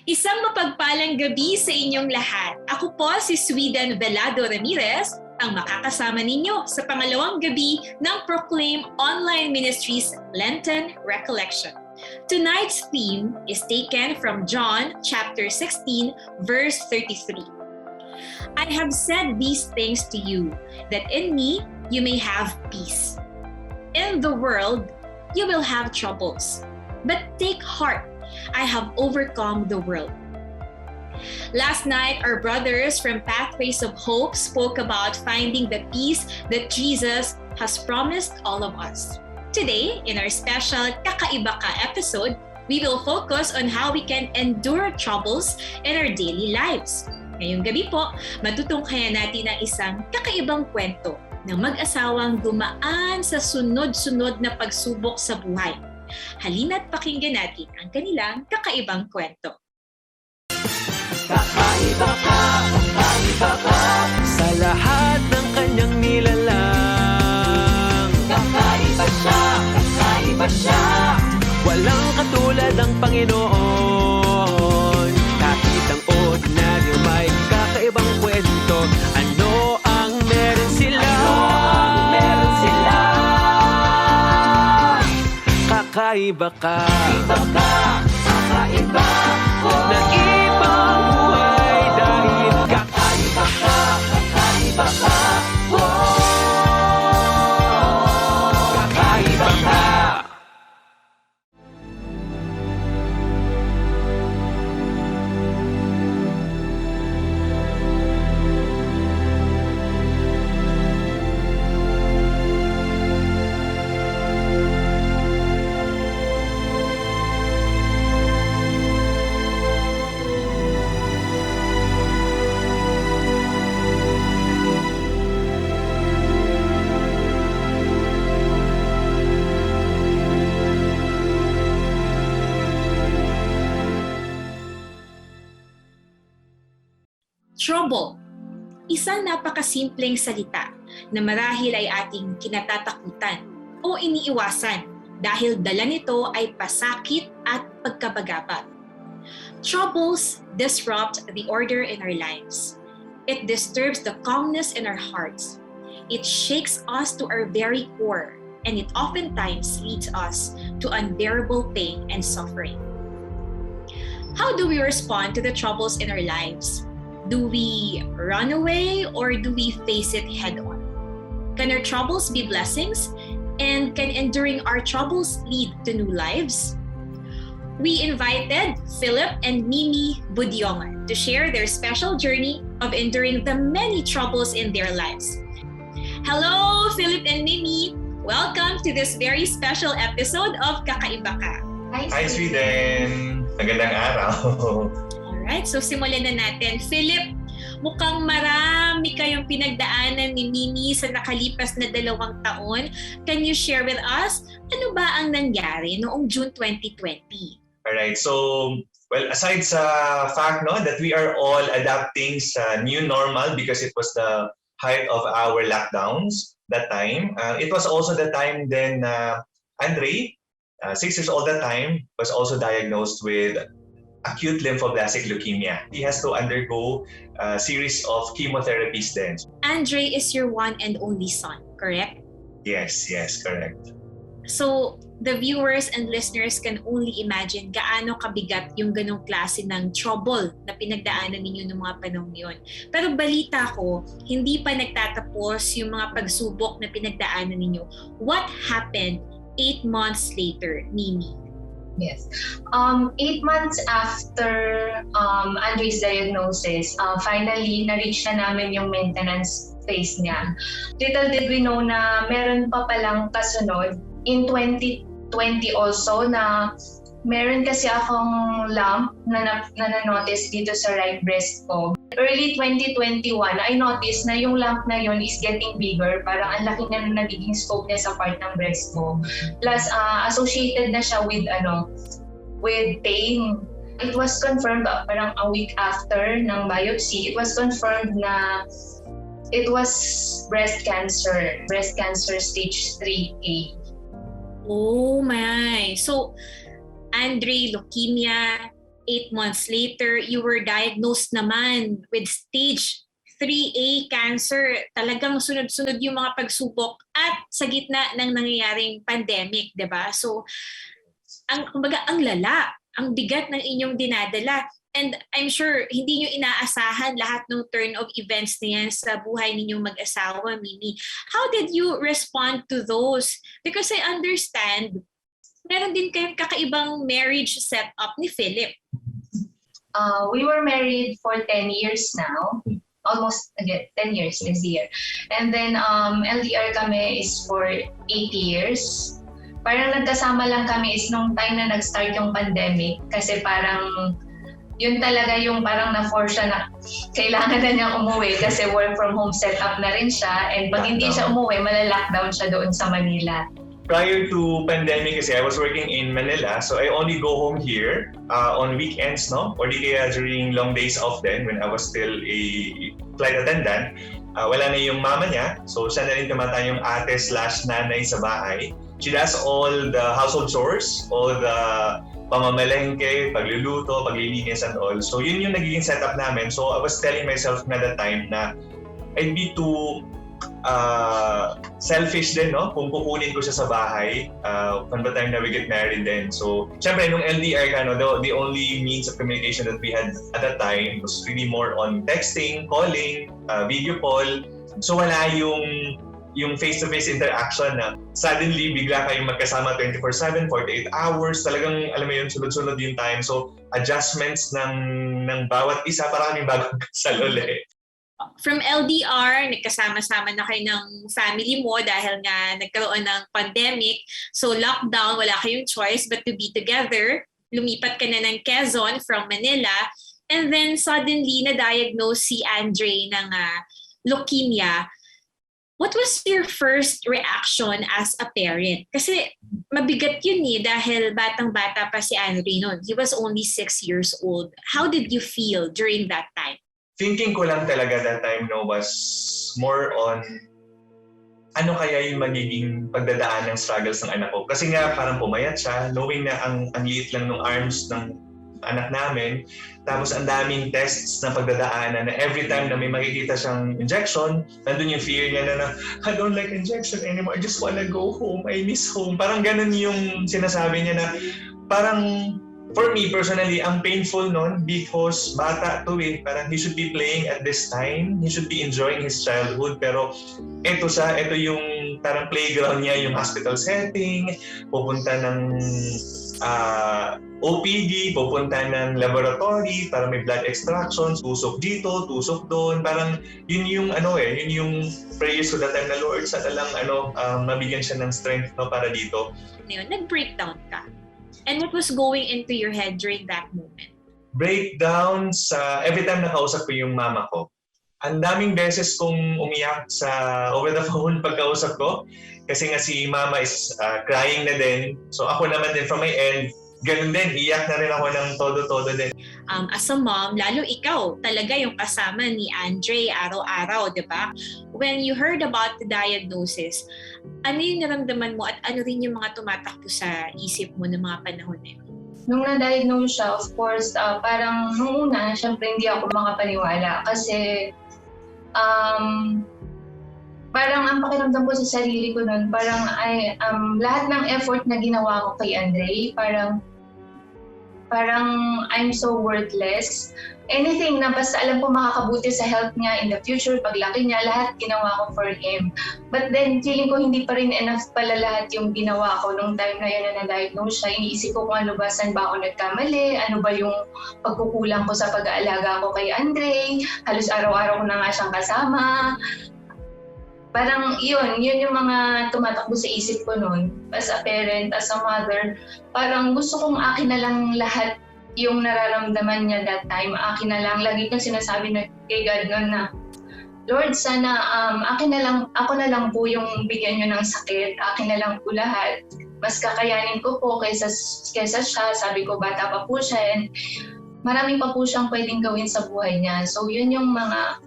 Isang mapagpalang gabi sa inyong lahat. Ako po si Sweden Velado Ramirez, ang makakasama ninyo sa pangalawang gabi ng Proclaim Online Ministries Lenten Recollection. Tonight's theme is taken from John chapter 16, verse 33. I have said these things to you, that in me you may have peace. In the world you will have troubles, but take heart. I have overcome the world. Last night, our brothers from Pathways of Hope spoke about finding the peace that Jesus has promised all of us. Today, in our special Kakaiba Ka episode, we will focus on how we can endure troubles in our daily lives. Ngayong gabi po, matutunghayan natin ang isang kakaibang kwento ng mag-asawang dumaan sa sunod-sunod na pagsubok sa buhay. Halina't pakinggan natin ang kanilang kakaibang kwento. Kakaiba ka, kakaiba ka, sa lahat ng kanyang nilalang. Kakaiba siya, kakaiba siya, walang katulad ang Panginoon. Kahit ang ordinaryo may kakaibang kwento. Ano ang meron sila? Kakaiba ka, kakaiba ko, na ibang buhay dahil kakaiba ka, kakaiba ka, kakaiba ka. Trouble. Isang napakasimpleng salita na marahil ay ating kinatatakutan o iniiwasan dahil dala nito ay pasakit at pagkabagabag. Troubles disrupt the order in our lives. It disturbs the calmness in our hearts. It shakes us to our very core, and it oftentimes leads us to unbearable pain and suffering. How do we respond to the troubles in our lives? Do we run away or do we face it head on? Can our troubles be blessings? And can enduring our troubles lead to new lives? We invited Philip and Mimi Budyongan to share their special journey of enduring the many troubles in their lives. Hello, Philip and Mimi! Welcome to this very special episode of Kakaiba Ka. Hi, Sweden! Magandang araw! Alright, so simulan na natin. Philip, mukhang marami kayong pinagdaanan ni Mimi sa nakalipas na 2 taon. Can you share with us, ano ba ang nangyari noong June 2020? Alright, so, well, aside sa fact that we are all adapting sa new normal because it was the height of our lockdowns that time, it was also the time then Andre, 6 years old that time, was also diagnosed with acute lymphoblastic leukemia. He has to undergo a series of chemotherapies then. Andre is your one and only son, correct? Yes, correct. So, the viewers and listeners can only imagine gaano kabigat yung ganong klase ng trouble na pinagdaanan ninyo noong mga panahon yun. Pero balita ko, hindi pa nagtatapos yung mga pagsubok na pinagdaanan ninyo. What happened 8 months later, Mimi? Yes. 8 months after Andre's diagnosis, finally, na-reach na namin yung maintenance phase niya. Little did we know na meron pa palang kasunod in 2020 also na meron kasi akong lump na na-notice dito sa right breast ko. Early 2021, I noticed na yung lump na yun is getting bigger. Parang ang laki na nagiging scope niya sa part ng breast ko. Plus, associated na siya with pain. It was confirmed parang a week after ng biopsy, it was confirmed na it was breast cancer stage 3A. Oh my! So, Andre, leukemia, 8 months later, you were diagnosed naman with stage 3A cancer. Talagang sunod-sunod yung mga pagsubok at sa gitna ng nangyayaring pandemic, 'di ba? So, kumbaga, ang lala, ang bigat ng inyong dinadala. And I'm sure hindi nyo inaasahan lahat ng turn of events na yan sa buhay ninyong mag-asawa, Mimi. How did you respond to those? Because I understand, meron din kayong kakaibang marriage setup ni Philip. We were married for 10 years now. Almost, again, 10 years this year. And then LDR kami is for 8 years. Parang nagkasama lang kami is nung time na nag-start yung pandemic. Kasi parang yun talaga yung parang na-force siya na kailangan na niyang umuwi kasi work from home setup na rin siya. And pag hindi siya umuwi, malalockdown siya doon sa Manila. Prior to pandemic kasi I was working in Manila, so I only go home here on weekends, no? Or di kaya during long days off then when I was still a flight attendant. Wala na yung mama niya, so siya na rin tumatay yung ate/nanay sa bahay. She does all the household chores, all the pamamalengke, pagluluto, paglilinis and all. So yun yung nagiging setup namin. So I was telling myself na that time na I'd be too selfish din, no? Kung kukunin ko siya sa bahay from the time na we get married then. So syempre nung LDR ka, no, the only means of communication that we had at that time was really more on texting, calling, video call. So wala yung face-to-face interaction na suddenly bigla kayong magkasama 24/7, 48 hours, talagang alam mo yun, sunod-sunod yung time. So adjustments ng bawat isa, para kaming bagong kasal ulit. From LDR, nagkasama-sama na kayo ng family mo dahil nga nagkaroon ng pandemic. So lockdown, wala kayong choice but to be together. Lumipat ka na ng Quezon from Manila. And then suddenly, na-diagnose si Andre ng leukemia. What was your first reaction as a parent? Kasi mabigat yun dahil batang-bata pa si Andre noon. He was only 6 years old. How did you feel during that time? Thinking ko lang talaga that time, no, was more on ano kaya yung magiging pagdadaan ng struggles ng anak ko. Kasi nga parang pumayat siya, knowing na ang liit lang ng arms ng anak namin. Tapos ang daming tests na pagdadaanan na every time na may makikita siyang injection, nandun yung fear niya na I don't like injection anymore, I just wanna go home, I miss home. Parang ganun yung sinasabi niya na parang for me personally, ang painful nun because bata to parang he should be playing at this time, he should be enjoying his childhood, pero ito yung parang playground niya, yung hospital setting, pupunta ng OPD, pupunta ng laboratory para may blood extraction, tusok dito, tusok doon, parang yun yung yun yung prayers ko that time na Lord, sana lang mabigyan siya ng strength, no, para dito. Nag-breakdown ka. And what was going into your head during that moment? Breakdown sa every time nakausap ko yung mama ko. Ang daming beses kong umiyak sa over the phone pagkausap ko kasi nga si mama is crying na din. So ako naman din from my end, ganun din, iyak na rin ako ng todo-todo din. As a mom, lalo ikaw, talaga yung kasama ni Andre araw-araw, di ba? When you heard about the diagnosis, ano yung naramdaman mo at ano rin yung mga tumatakbo sa isip mo ng mga panahon na yun? Nung na-diagnose siya, of course, parang nung una, syempre hindi ako makapaniwala kasi parang ang pakiramdam ko sa sarili ko nun, parang lahat ng effort na ginawa ko kay Andre, parang I'm so worthless. Anything na basta alam ko makakabuti sa health niya in the future, paglaki niya, lahat ginawa ko for him. But then, feeling ko hindi pa rin enough pala lahat yung ginawa ko nung time na yun na na-diagnose siya. Iniisip ko kung ano ba, saan ba ako nagkamali, ano ba yung pagkukulang ko sa pag-aalaga ko kay Andre, halos araw-araw ko na nga siyang kasama. Parang yun yung mga tumatakbo sa isip ko noon. As a parent, as a mother, parang gusto kong akin na lang lahat yung nararamdaman niya that time. Akin na lang, lagi kong sinasabi na kay God noon na, Lord, sana ako na lang po yung bigyan niyo ng sakit. Akin na lang po lahat. Mas kakayanin ko po kaysa siya. Sabi ko, bata pa po siya. And maraming pa po siyang pwedeng gawin sa buhay niya. So yun yung mga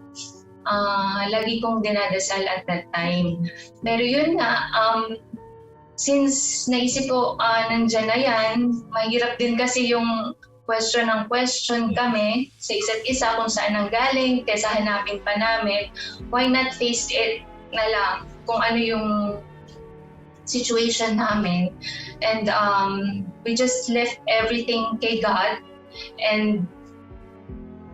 lagi kong dinadasal at that time. Pero yun nga, since naisip ko nandyan na yan, mahirap din kasi yung question ng question kami sa isa't isa kung saan ang galing, kaysa hanapin pa namin. Why not face it na lang kung ano yung situation namin. And we just left everything kay God, and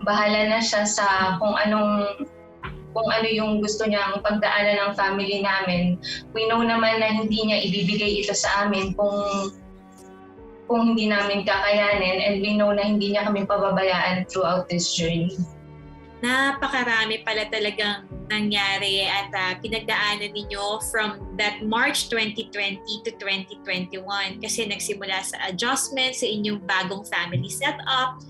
bahala na siya sa kung ano yung gusto niyang pagdaanan ng family namin. We know naman na hindi niya ibibigay ito sa amin kung hindi namin kakayanin, and we know na hindi niya kami pababayaan throughout this journey. Napakarami pala talagang nangyari at pinagdaanan ninyo from that March 2020 to 2021 kasi nagsimula sa adjustment sa inyong bagong family setup.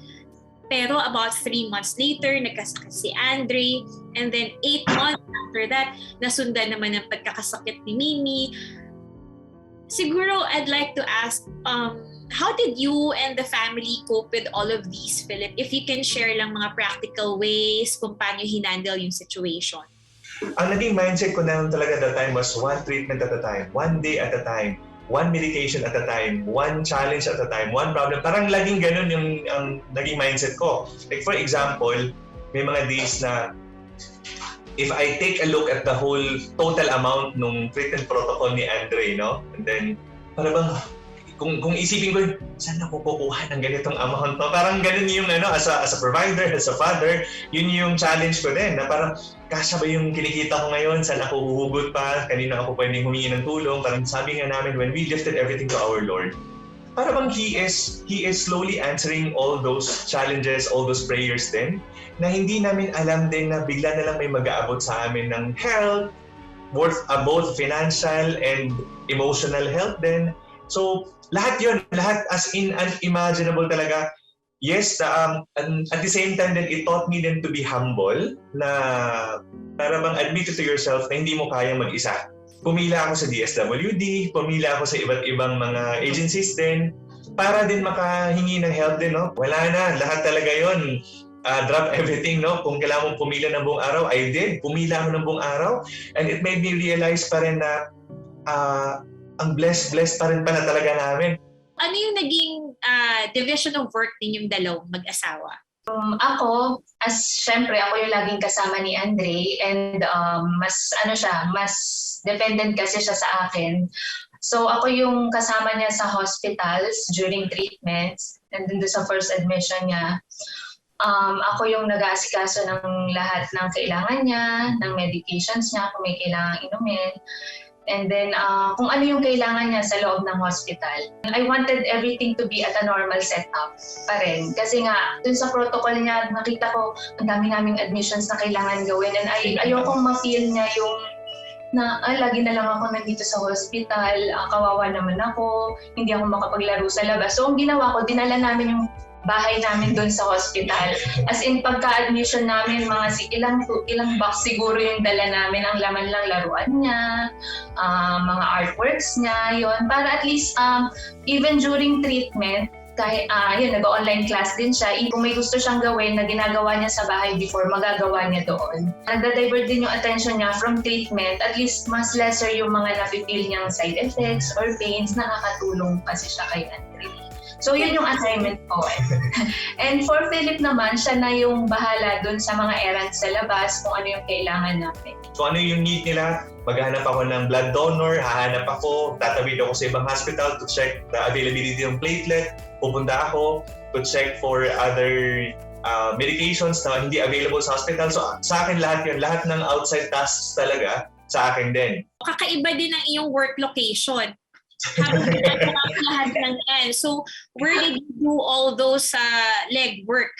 Pero about 3 months later, nagkasakit si Andre, and then 8 months after that, nasundan naman ang pagkakasakit ni Mimi. Siguro I'd like to ask, how did you and the family cope with all of these, Philip? If you can share lang mga practical ways kung paano hinandle yung situation. Ang naging mindset ko na talaga that time was one treatment at a time, one day at a time, one medication at a time, one challenge at a time, one problem. Parang laging ganun yung naging mindset ko. Like for example, may mga days na if I take a look at the whole total amount nung treatment protocol ni Andre, no? And then, parang kung isipin ko, saan ako kukuha ng ganitong amount? No? Parang ganun yung as a provider, as a father, yun yung challenge ko din. Na parang, kasya ba yung kinikita ko ngayon? Saan ako huhugot pa? Kanina ako pwedeng humingi ng tulong? Parang sabi nga namin, when we lifted everything to our Lord, parang He is slowly answering all those challenges, all those prayers din, na hindi namin alam din na bigla na lang may mag-aabot sa amin ng health, both financial and emotional health din. So, lahat as in unimaginable talaga. Yes, at the same time then it taught me then to be humble, na para bang admit to yourself na hindi mo kayang mag-isa. Pumila ako sa DSWD, pumila ako sa iba't ibang mga agencies din, para din makahingi ng help din, no? Wala na, lahat talaga yon. Drop everything, no? Kung kailangan mong pumila ng buong araw, I did. Pumila ako ng buong araw, and it made me realize pa rin na ang blessed pa rin pala talaga namin. Ano yung naging division of work ninyong dalawang mag-asawa? Ako, syempre ako yung laging kasama ni Andre, and mas dependent kasi siya sa akin. So ako yung kasama niya sa hospitals during treatments, and then sa first admission niya. Ako yung nag-aasikaso ng lahat ng kailangan niya, ng medications niya, kung may kailangang inumin. And then, kung ano yung kailangan niya sa loob ng hospital. I wanted everything to be at a normal setup pa rin. Kasi nga, dun sa protocol niya, nakita ko, ang dami naming admissions na kailangan gawin. And ayokong ma-feel niya yung na lagi na lang ako nandito sa hospital, kawawa naman ako, hindi ako makapaglaro sa labas. So, ang ginawa ko, dinala namin yung bahay namin doon sa hospital. As in, pagka-admission namin, ilang box siguro yung dala namin, ang laman lang laruan niya, mga artworks niya, yon. Para at least, even during treatment, kahit nag-online class din siya, kung may gusto siyang gawin na ginagawa niya sa bahay before, magagawa niya doon. Nagda-divert din yung attention niya from treatment, at least mas lesser yung mga nafe-feel niyang side effects or pains, nakakatulong kasi siya kay Andre. So, yun yung assignment ko. And for Philip naman, siya na yung bahala dun sa mga errands sa labas, kung ano yung kailangan natin. So, ano yung need nila? Maghanap ako ng blood donor, hahanap ako, tatawid ako sa ibang hospital to check the availability ng platelet, pupunta ako to check for other medications na hindi available sa hospital. So, sa akin lahat yun, lahat ng outside tasks talaga sa akin din. Kakaiba din ang iyong work location. Habang lahat ng end. So, where did you do all those leg work?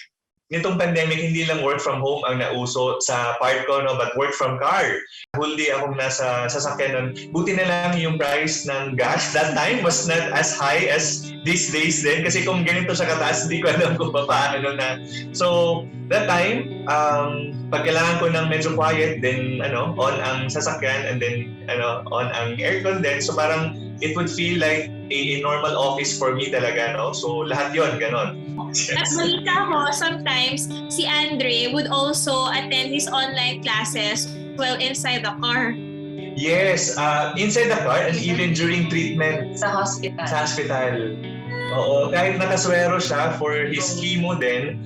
Nitong pandemic, hindi lang work from home ang nauso sa part ko, no, but work from car. Whole day akong nasa sasakyan nun. Buti na lang yung price ng gas that time was not as high as these days din. Kasi kung ganito siya kataas, hindi ko alam kung paano na. So, that time, pag kailangan ko ng medyo quiet, then on ang sasakyan, and then on ang aircon din. So parang it would feel like a normal office for me talaga, no? So lahat yon ganon. At balita ko, sometimes si Andre would also attend his online classes while inside the car. Yes, inside the car and even during treatment Sa hospital. sa hospital. Oo, kahit nakaswero siya for his chemo din,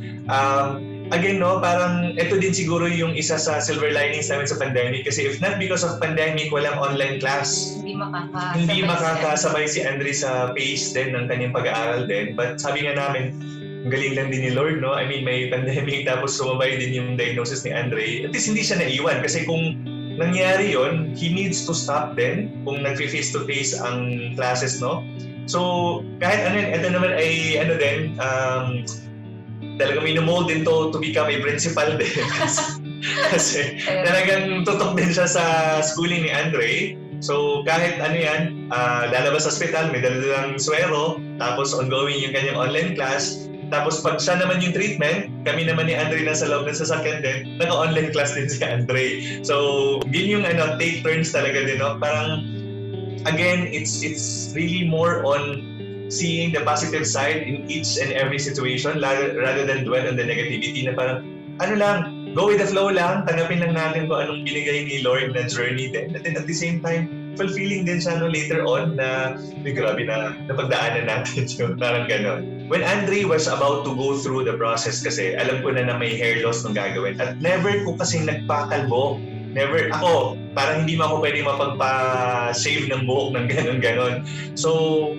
again, no, parang ito din siguro yung isa sa silver linings namin sa pandemic kasi if not because of pandemic, walang online class. Hindi makakasabay si Andre sa pace din ng kanyang pag-aaral din. But sabi nga namin, ang galing lang din ni Lord, no? I mean, may pandemic tapos sumabay din yung diagnosis ni Andre. At least hindi siya naiwan kasi kung nangyari yon, he needs to stop din kung nag-face-to-face ang classes, no? So, kahit ano yun, ito naman ay ano din, talaga minomold din to become a principal din. kasi talagang tutok din siya sa schooling ni Andre. So kahit ano yan, lalabas sa hospital, may dalalang swero, tapos ongoing yung kanyang online class. Tapos pag siya naman yung treatment, kami naman ni Andre nasa loob ng sasakyan din, naka-online class din si Andre. So yun yung take turns talaga din, no? Parang again, it's really more on seeing the positive side in each and every situation rather than dwell on the negativity na parang ano lang, go with the flow lang, tanggapin lang natin kung anong binigay ni Lord na journey din. And then at the same time, fulfilling din siya later on na grabe na napagdaanan natin yun, parang gano'n. When Andre was about to go through the process kasi, alam ko na may hair loss nung gagawin at never ko kasing nagpakalbo. Never, ako, parang hindi mo ako pwede mapagpa-shave ng buhok ng gano'n. So,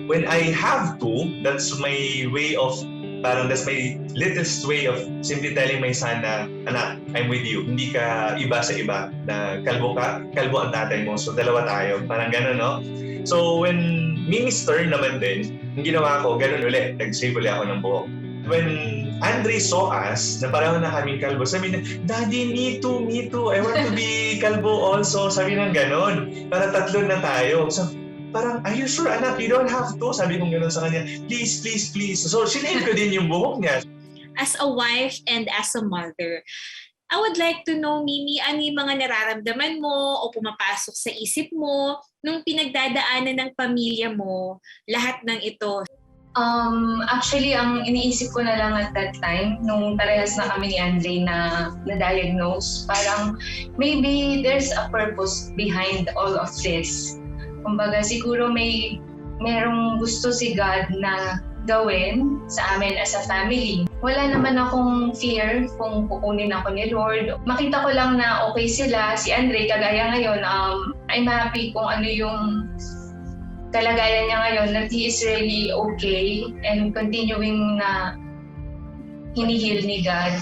when I have to, that's my way of that's my littlest way of simply telling my son na, anak, I'm with you. Hindi ka iba sa iba. Na kalbo ka, kalbo ang tatay mo. So, dalawa tayo. Parang gano'n, no? So, when minister naman din, yung ginawa ko, gano'n ulit. Nag-shave ulit ako ng buhok. When Andre saw us, na parang na kaming kalbo, sabi na, Daddy, me too. I want to be kalbo also. Sabi ng gano'n. Para tatlo na tayo. So, parang, are you sure, anak? You don't have to. Sabi kong gano'n sa kanya, please. So, sinave ko din yung buhok niya. As a wife and as a mother, I would like to know, Mimi, ano yung mga nararamdaman mo o pumapasok sa isip mo nung pinagdadaanan ng pamilya mo lahat ng ito? Actually, ang iniisip ko na lang at that time, nung parehas na kami ni Andre na diagnose, parang maybe there's a purpose behind all of this. Kumbaga, siguro merong gusto si God na gawin sa amin as a family. Wala naman akong fear kung kukunin ako ni Lord. Makita ko lang na okay sila. Si Andre, kagaya ngayon, I'm happy kung ano yung kalagayan niya ngayon, that he is really okay and continuing na hinihil ni God.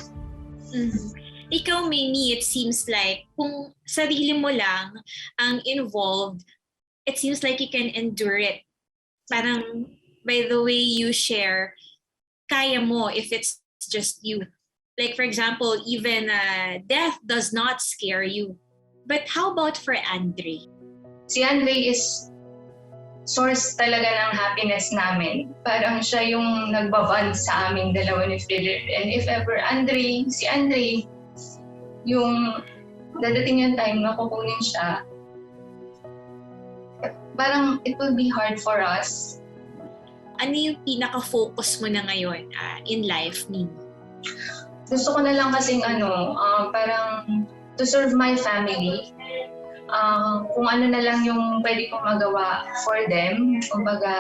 Mm-hmm. Ikaw, Mimi, it seems like kung sarili mo lang ang involved, it seems like you can endure it. Parang by the way you share, kaya mo if it's just you. Like for example, even death does not scare you. But how about for Andre? Si Andre is source talaga ng happiness namin. Parang siya yung nagbaband sa aming dalawa ni Philip. And if ever si Andre, yung dadating yung time na kukunin siya, parang it will be hard for us. Ano yung pinaka-focus mo na ngayon in life, Mimi? Gusto ko na lang kasing parang to serve my family. Kung ano na lang yung pwede kong magawa for them. Kumbaga,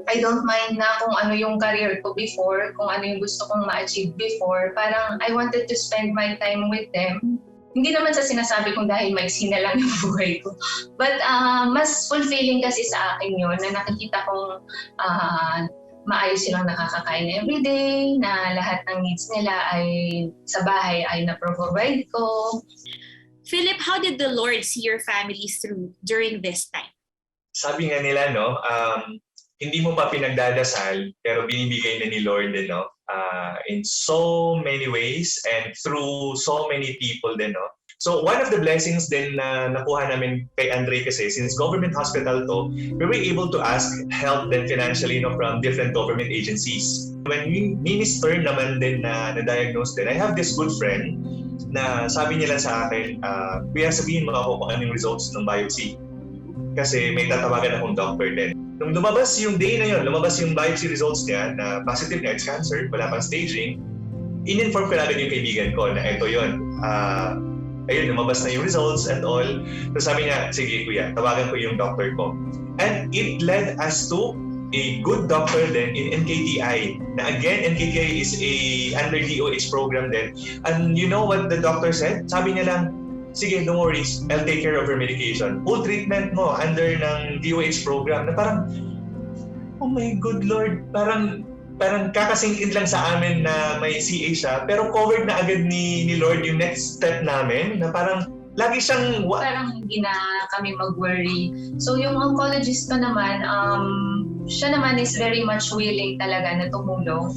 I don't mind na kung ano yung career ko before, kung ano yung gusto kong ma-achieve before. Parang I wanted to spend my time with them. Hindi naman sa sinasabi kong dahil maiksi na lang yung buhay ko. But mas fulfilling kasi sa akin yun na nakikita kong maayos silang nakakakain everyday, na lahat ng needs nila ay sa bahay ay na-provide ko. Philip, how did the Lord see your family through during this time? Sabi nga nila, no, hindi mo pa pinagdadasal, pero binibigay na ni Lord din, no? In so many ways and through so many people din, no? So one of the blessings din na nakuha namin kay Andre kasi since government hospital to, we were able to ask help then financially, no, from different government agencies. When we minister naman din na na-diagnose din, I have this good friend na sabi nila sa akin, kuya, sabihin mo ako kung anong results ng biopsy. Kasi may tatawagan akong doctor din. Nung lumabas yung day na yun, lumabas yung biopsy results niya na positive na it's cancer, wala pang staging, in-inform ko na agad yung kaibigan ko na ito yun. Ayun, lumabas na yung results and all. So sabi niya, sige kuya, tawagan ko yung doctor ko. And it led us to a good doctor din in NKTI. Na again, NKTI is a under DOH program din. And you know what the doctor said? Sabi niya lang, sige, don't worry, I'll take care of her medication. Full treatment mo under ng DOH program. Na parang, oh my good Lord, parang kakasingin lang sa amin na may CA siya, pero covered na agad ni Lord yung next step namin, na parang lagi siyang... Parang hindi na kami mag-worry. So yung oncologist ko naman, siya naman is very much willing talaga na tumulong.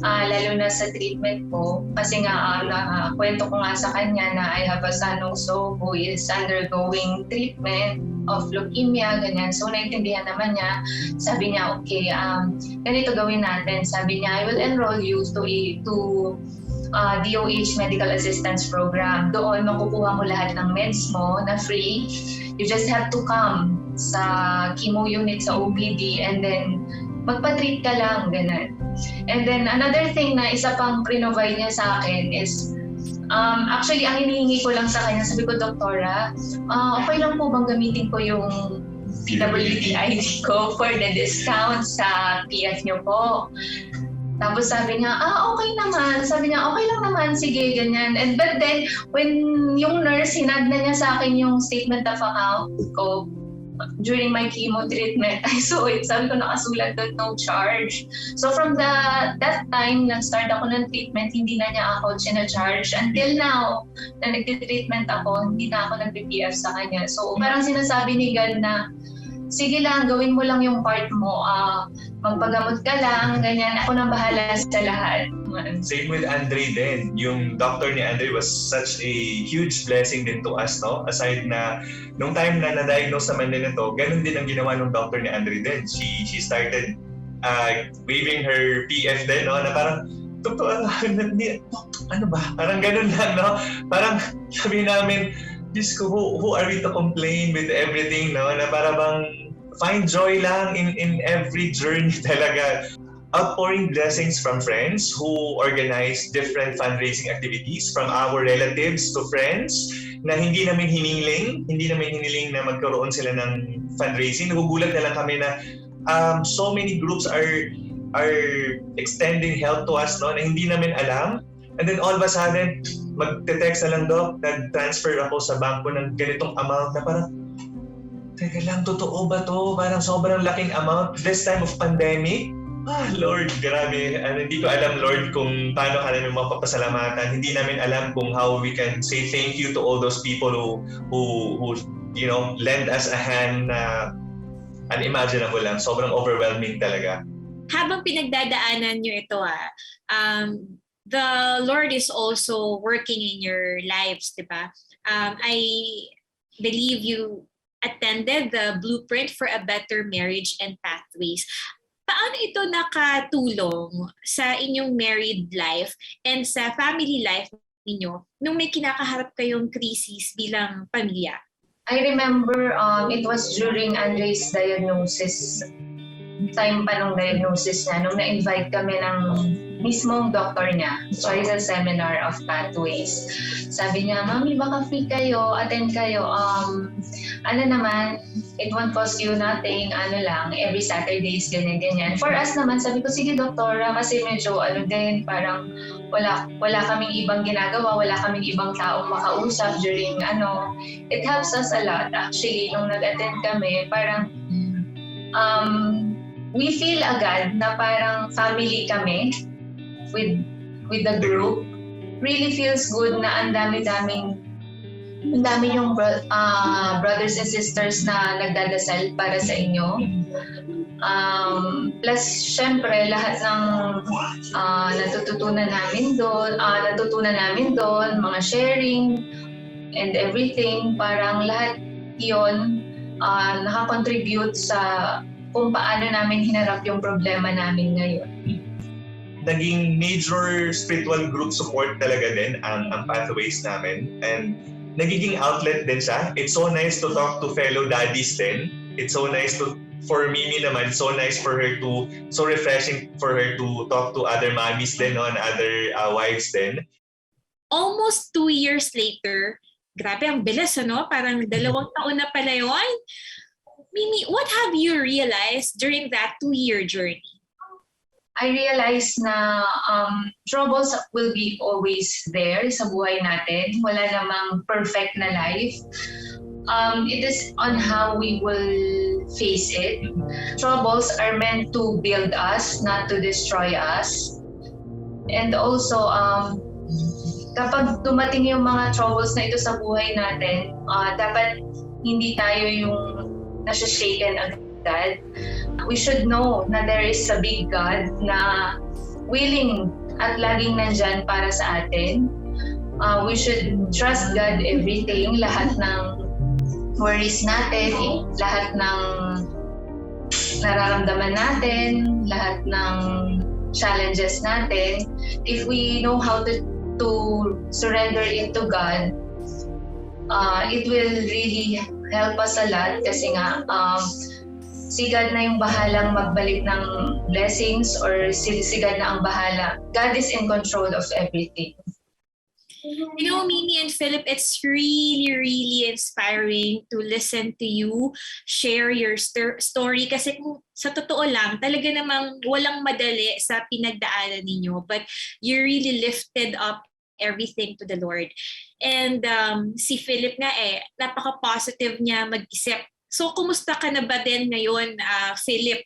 Lalo na sa treatment ko. Kasi nga, kwento ko nga sa kanya na I have a son also who is undergoing treatment of leukemia, ganyan. So, naintindihan naman niya. Sabi niya, okay, ganito gawin natin. Sabi niya, I will enroll you to DOH Medical Assistance Program. Doon, makukuha mo lahat ng meds mo na free. You just have to come sa chemo unit sa OPD and then magpa-treat ka lang, ganun. And then another thing na isa pang provide niya sa akin is actually ang hinihingi ko lang sa kanya, sabi ko, Doktora, okay lang po bang gamitin ko yung PWD ID ko for the discount sa PF niyo po? Tapos sabi niya, okay naman. Sabi niya, okay lang naman, sige, ganyan. And but then, when yung nurse, hinad na niya sa akin yung statement of account ko, during my chemo treatment, I saw it. Sabi ko, nakasulat doon, no charge. So from that time, nag-start ako ng treatment, hindi na niya ako charge. Until now, na nag-treatment ako, hindi na ako nag-PPF sa kanya. So parang sinasabi ni God na, sige lang, gawin mo lang yung part mo. Magpagamot ka lang, ganyan. Ako nang bahala sa lahat. Same with Andre din. Yung doctor ni Andre was such a huge blessing din to us, no? Aside na, nung time na na-diagnose naman din ito, ganun din ang ginawa ng doctor ni Andre din. She started waiving her PF din, no? Na parang, ano ba? Parang ganun lang, no? Parang sabi namin, Diyos ko, who are we to complain with everything, no? Na para bang find joy lang in every journey talaga. Outpouring blessings from friends who organize different fundraising activities, from our relatives to friends na hindi namin hiniling na magkaroon sila ng fundraising. Nagugulat na lang kami na so many groups are extending help to us, no, na hindi namin alam. And then all of a sudden, magte-text na lang, Doc, nag-transfer ako sa bangko ng ganitong amount na parang, teka lang, totoo ba to? Parang sobrang laking amount this time of pandemic. Lord, grabe. Hindi ko alam, Lord, kung paano ka namin mapapasalamatan. Hindi namin alam kung how we can say thank you to all those people who you know, lend us a hand na unimaginable lang. Sobrang overwhelming talaga. Habang pinagdadaanan nyo ito, the Lord is also working in your lives, di ba? I believe you attended the Blueprint for a Better Marriage and Pathways. Paano ito nakatulong sa inyong married life and sa family life ninyo nung may kinakaharap kayong krisis bilang pamilya? I remember it was during Andre's diagnosis. Time pa nung diagnosis niya, nung na-invite kami ng mismong doktor niya for a seminar of pathways. Sabi niya, Mami, baka free kayo, attend kayo. Ano naman, it won't cost you nothing, ano lang, every Saturdays, ganyan-ganyan. For us naman, sabi ko, sige doktora, kasi medyo din, parang wala kaming ibang ginagawa, wala kaming ibang taong makausap during it helps us a lot. Actually, nung nag-attend kami, parang we feel agad na parang family kami with the group. Really feels good na ang dami yung brothers and sisters na nagdadasal para sa inyo. Plus, syempre, lahat ng natutunan namin doon, mga sharing and everything, parang lahat yon nakakontribute sa kung paano namin hinarap yung problema namin ngayon. Naging major spiritual group support talaga din ang pathways namin, and nagiging outlet din siya. It's so nice to talk to fellow daddies din. It's so nice for Mimi naman, so nice for her so refreshing for her to talk to other mommies din, and other wives din. Almost 2 years later, grabe ang bilis, ano? Parang 2 taon na pala yun. Mimi, what have you realized during that 2-year journey? I realized na troubles will be always there sa buhay natin. Wala namang perfect na life. It is on how we will face it. Troubles are meant to build us, not to destroy us. And also, kapag dumating yung mga troubles na ito sa buhay natin, dapat hindi tayo yung nasa-shaken agad. We should know na there is a big God na willing at laging nandyan para sa atin. We should trust God everything, lahat ng worries natin, lahat ng nararamdaman natin, lahat ng challenges natin. If we know how to surrender it to God, it will really help us a lot kasi nga si God na yung bahalang magbalik ng blessings or si God na ang bahala. God is in control of everything. You know, Mimi and Philip, it's really, really inspiring to listen to you share your story kasi kung sa totoo lang, talaga namang walang madali sa pinagdaanan ninyo, but you really lifted up everything to the Lord. And si Philip nga napaka-positive niya mag-isip. So, kumusta ka na ba din ngayon, Philip?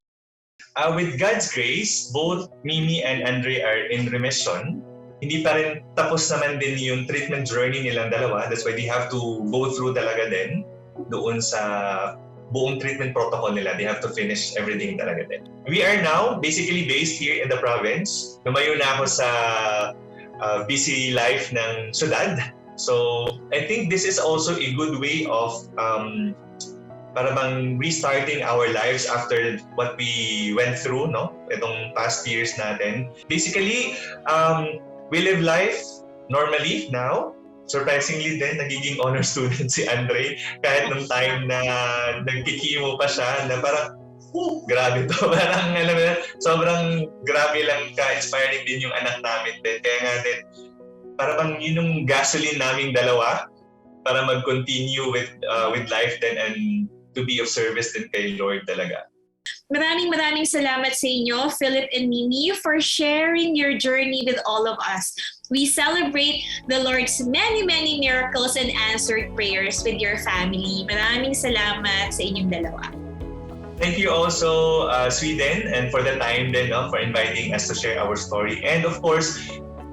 With God's grace, both Mimi and Andre are in remission. Hindi pa rin tapos naman din yung treatment journey nilang dalawa. That's why they have to go through talaga din doon sa buong treatment protocol nila. They have to finish everything talaga din. We are now basically based here in the province. Lumayo na ako sa busy life ng syudad. So, I think this is also a good way of para bang restarting our lives after what we went through, no? Itong past years natin. Basically, we live life normally now. Surprisingly din, nagiging honor student si Andre. Kahit nung time na nagkikimo pa siya, na parang, grabe to. Parang, alam mo, sobrang grabe lang ka-inspiring din yung anak namin din. Kaya nga din, para bang yun yung gasoline naming dalawa para mag-continue with life din and to be of service din kay Lord talaga. Maraming salamat sa inyo, Philip and Mimi, for sharing your journey with all of us. We celebrate the Lord's many miracles and answered prayers with your family. Maraming salamat sa inyong dalawa. Thank you also, Sweden, and for the time din, no, for inviting us to share our story. And of course,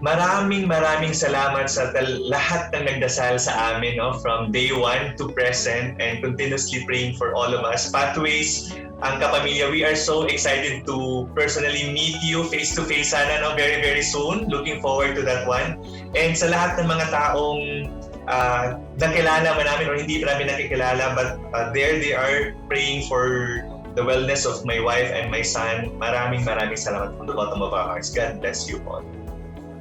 maraming salamat sa lahat ng nagdasal sa amin, no, from day one to present and continuously praying for all of us. Pathways, ang kapamilya, we are so excited to personally meet you face-to-face sana, no, very soon. Looking forward to that one. And sa lahat ng mga taong nakilala man namin or hindi namin nakikilala, but there they are praying for the wellness of my wife and my son. Maraming salamat from the bottom of our hearts. God bless you all.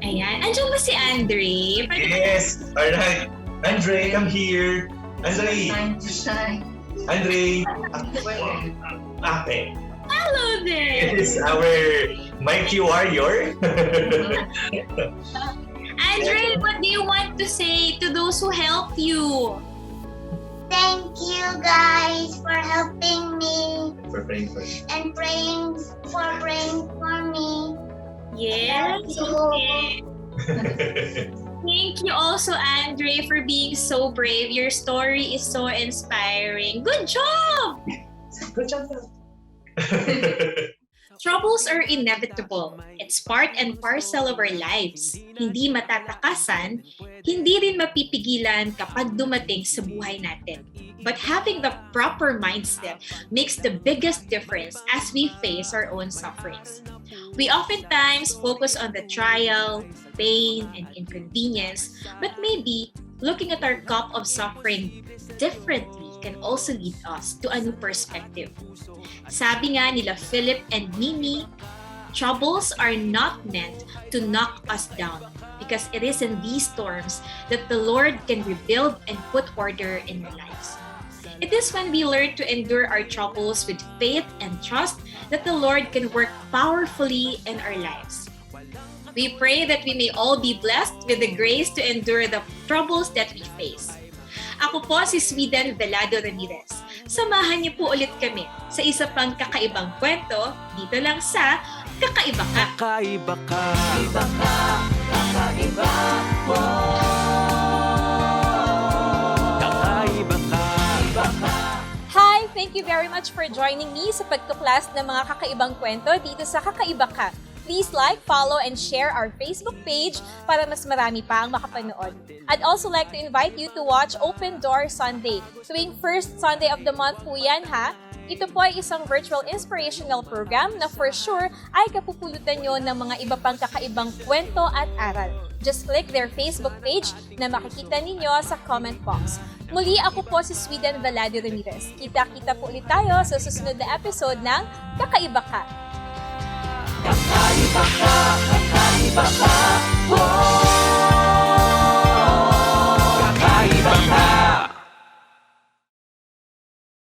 Ayan. Andiyan ba si Andre? Yes! Alright. Andre, come here. Andre! Time to shine. Andre! Ate. Hello there! It is our mighty warrior. Andre, what do you want to say to those who helped you? Thank you guys for helping me For praying for you. and praying for me. Yes. Okay. Thank you also, Andre, for being so brave. Your story is so inspiring. Good job! Good job. Troubles are inevitable. It's part and parcel of our lives. Hindi matatakasan, hindi rin mapipigilan kapag dumating sa buhay natin. But having the proper mindset makes the biggest difference as we face our own sufferings. We oftentimes focus on the trial, pain, and inconvenience, but maybe looking at our cup of suffering differently can also lead us to a new perspective. Sabi nga nila Philip and Mimi, troubles are not meant to knock us down because it is in these storms that the Lord can rebuild and put order in our lives. It is when we learn to endure our troubles with faith and trust that the Lord can work powerfully in our lives. We pray that we may all be blessed with the grace to endure the troubles that we face. Ako po si Sweden Velado Ramirez. samahan niyo po ulit kami sa isa pang kakaibang kwento dito lang sa Kakaiba Ka. Kakaiba ka. Kakaiba ka. Kakaiba. Kakaiba ka. Hi! Thank you very much for joining me sa pagtuklas ng mga kakaibang kwento dito sa Kakaiba Ka. Please like, follow, and share our Facebook page para mas marami pa ang makapanood. I'd also like to invite you to watch Open Door Sunday. Tuwing first Sunday of the month po yan ha. Ito po ay isang virtual inspirational program na for sure ay kapupulutan nyo ng mga iba pang kakaibang kwento at aral. Just click their Facebook page na makikita ninyo sa comment box. Muli ako po si Sweden Velado Ramirez. Kita-kita po ulit tayo sa susunod na episode ng Kakaiba Ka. Kakaiba ka. Kakaiba ka.